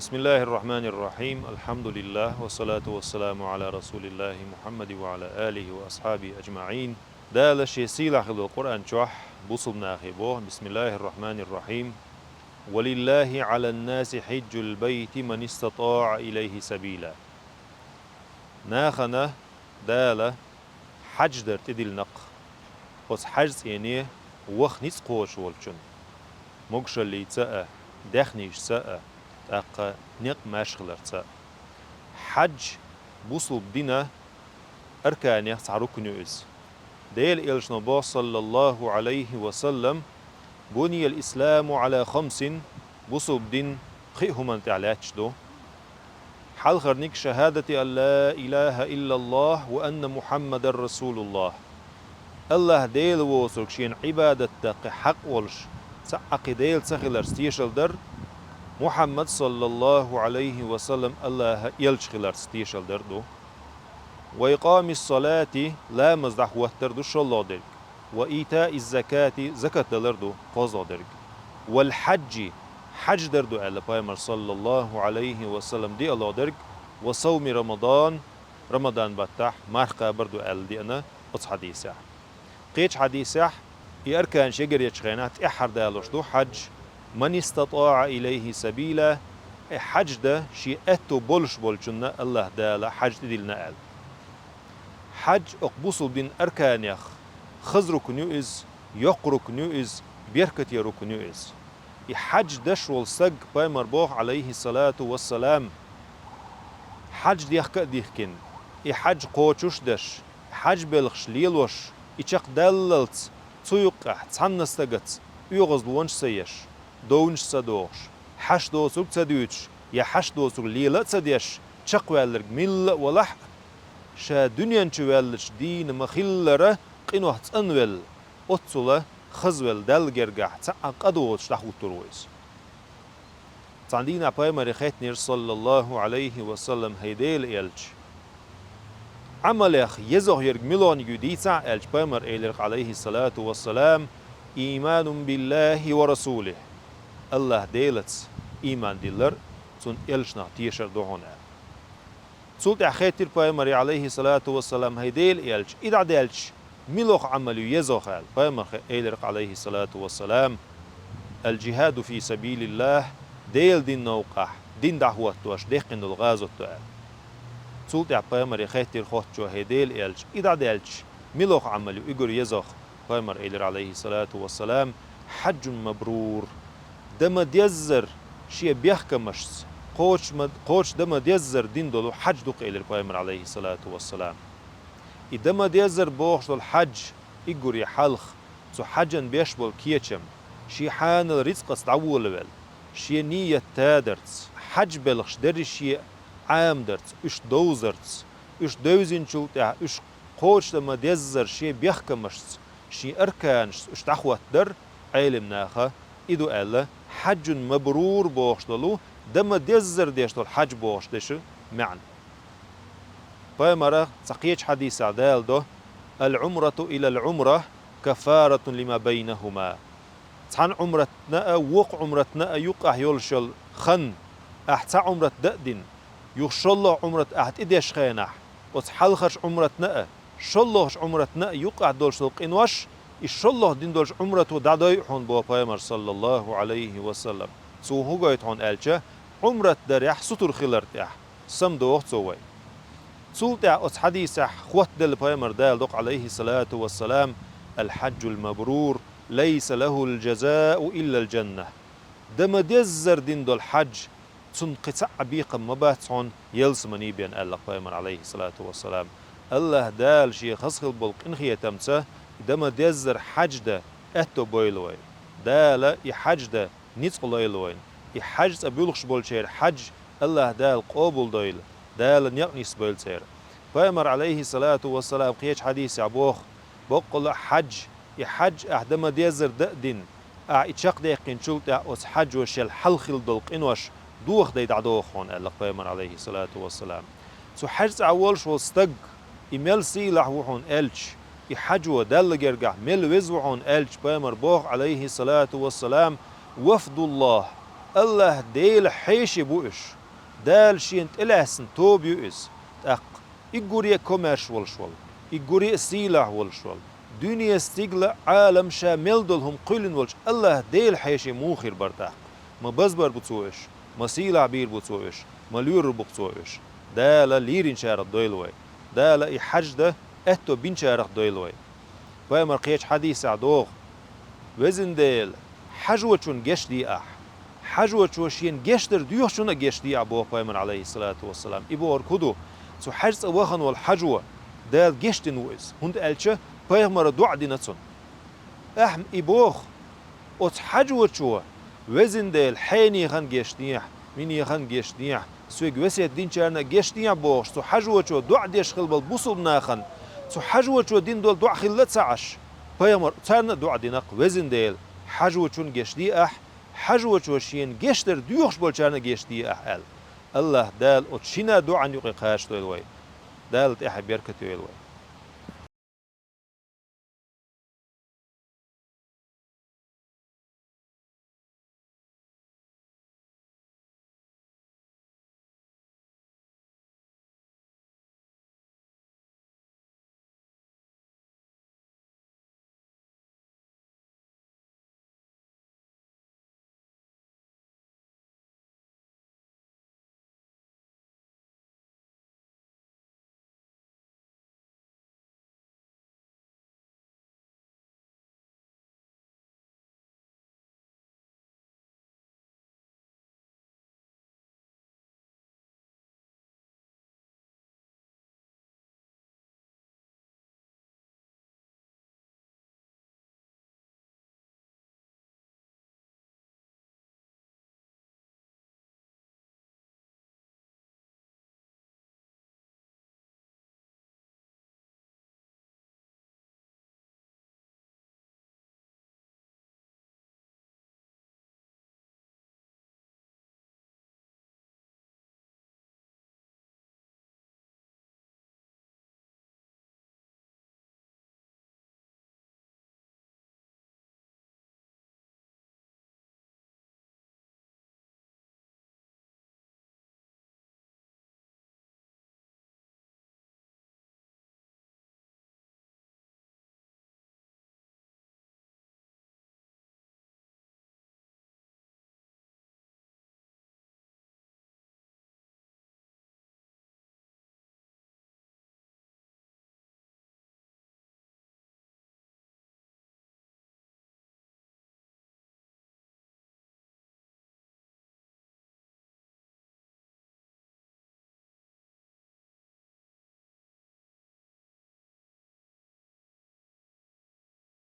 بسم الله الرحمن الرحيم الحمد لله والصلاة والسلام على رسول الله محمد وعلى آله وأصحابه أجمعين دال شيسيل أخذ القرآن شوح بصلنا أخبوه بسم الله الرحمن الرحيم ولله على الناس حج البيت من استطاع إليه سبيلا ناخنا دال حج در تدل نق بس حج يعني وخ نيس قوش والشن مقشل اللي تسأ دخنيش سأ أق نق ماشغلر تسأ حج بوصل بدينا أركان يخص ركنوز ديل إلش نبي صلى الله عليه وسلم بني الإسلام على خمس بوصل بدين خيهم أنت على دو حال خرنيك شهادة أن لا إله إلا الله وأن محمد رسول الله الله ديل وصلك شين عبادة تق حق ولش سعق ديل سخلر ستيشل در محمد صلى الله عليه وسلم الله يلشخلر ستيشل در دو وإقام الصلاة لا مزدح وتر دو شالله درك وإيتاء الزكاة زكاة دلردو قضا درك والحج حج دردو على پیامبر صلى الله عليه وسلم دي الله درك وصوم رمضان بتاح مرقى بردو على دي أنا حديثة قيش حديثة يأركان شجر يشغينات إحر دالوش دو حج من استطاع إليه سبيلا حج ده شي أتو بولشنا الله دالا حج دلنا حج أقبصل بين أركان يخ خزرك نوئز يقرك نوئز بيركت يروك نوئز حج دش والسق بايمر بوخ عليه الصلاة والسلام حج ديخ كديخكن حج قوچوش دش حج بلخش ليلوش إيشاق دللت تسويقح تسنستغت يغز لونش سيش دونش سدوش حش دوسوك تسدوش يا حش دوسوك ليلة تسديش چق والرق مل ولح شا دنيان چوالش دين مخلره قنوه تنول أتصله خزول دلگرگح تعقدوش تحوترويس تعندينا بايمر خيتنير صلى الله عليه وسلم هيديل إلج عمليخ يزوه يرق ملون يديتا إلج بايمر إلرق عليه الصلاة والسلام إيمان بالله ورسوله الله ديلت إيمان ديلر تون إلجنا تيشر دوهنا سلط أخيتر بايمر عليه الصلاة والسلام هيديل إلج إدع ديلج ملوخ عملو يزوخال بايمر إلرق عليه الصلاة والسلام الجهاد في سبيل الله ديل دين نوقح دين دعوة توش ديقن الغازو توال سلط بايمر خيتر خوتشو هيديل إلج إدع ديلج ملوخ عملو إيقر يزوخ بايمر إلر عليه الصلاة والسلام حج مبرور دم ديزر شيء بيحكمش قوش دم ديزر دين دولو حج دوق إلر بايمر عليه الصلاة والسلام إدم ديزر بوخش دول حج إيقر يحلخ سو حجن بيشبول كيتشم شي حان الرزق استعول بل شي نية تادرت حج بلخش دري شي عام درت إش دوزرت إش دوزين شلت إش قوش دم ديزر شي بيحكمش شي أركانش إش تحوت در علم ناخا إدو ألا حج مبرور بوشتلو دم ديزر ديشتل حج بوشتش معن بايمرا تقيج حديث عدال دو العمرة إلى العمرة كفارة لما بينهما تحن عمرتنا وق عمرتنا يقع يولشل خن أحتا عمرت دأدن يخشل عمرت أحت إديش خينح وتحلخش عمرتنا شلوش عمرتنا يقع دولشل قنوش إشالله دين دولش عمرته دعداي حون بوا بايمر صلى الله عليه وسلم سو هو جايت حون ألجا عمرت دريح ستر خلرت سم دوخ سوي سولتع أس حديث خوات دل بايمر دال دوق عليه الصلاة والسلام الحج المبرور ليس له الجزاء إلا الجنة دم دزر دين دول حج تنقطع بيقا مباتون يلسمني بين الله بايمر عليه الصلاة والسلام الله دال شي خسخل بلق إنخي تمسه دم دزر حج ده اتو بويلوين دالا يحج ده نيتقلوين يحج ابيلخش بولشير حج الله دال قبول دويل دالا نيقنيس بولشير بايمر عليه الصلاة والسلام قيش حديث عبوخ بقول حج يحج احدم دزر دين اتشاق ديقين شلت اس حج وشل حلخل دلق انوش دوخ ديد عدوخون الله بايمر عليه الصلاة والسلام سو حج اولش والستق إميل سيلح وحون ألش يحجوا دلجرجع مل وزوعون ألش بايمر بوخ عليه الصلاة والسلام وفد الله ديل حيش بوش دال شين تلاسن توب يؤس تأق إيجوري كوميرش والشول إيجوري سيلة والشول دنيا استيغلا عالم شامل دلهم قلن والش الله ديل حيشي موخير برتاق ما بزبر بتسويش ما سيلة عبير بتسويش ما لير بتسويش دال ليرين شارع دويلوي دال إحجده اتو بين شارع دويلوي بايمر قيش حديث عدوغ وزن ديل حجوة شون جش دي حجوة شوشين جشتر ديوخ شون جش دي أبوه بايمر عليه الصلاة والسلام إبور كدو سو حجز أوخن والحجوة دال جشتن ويز هند ألشة بايمر دعا دي نتسون أحم إبوخ أوت حجوة شو وزن ديل حيني خان جش ديح مني خان جش ديح سوى جوسيت دين شارنا جش ديح بوخ سو حجوة شو دعا ديش خلبال بوصل بناخن سو حجوة شو دين دول دعا خلت سعش بايمر تارنا دعا دينق وزن ديل حجوة شون جش دي حجوة شوشين جشتر ديوخش بولشارنا جش دي الله دال أتشينا دعا يقي قاش دويلوي دال تحب يركت يويلوي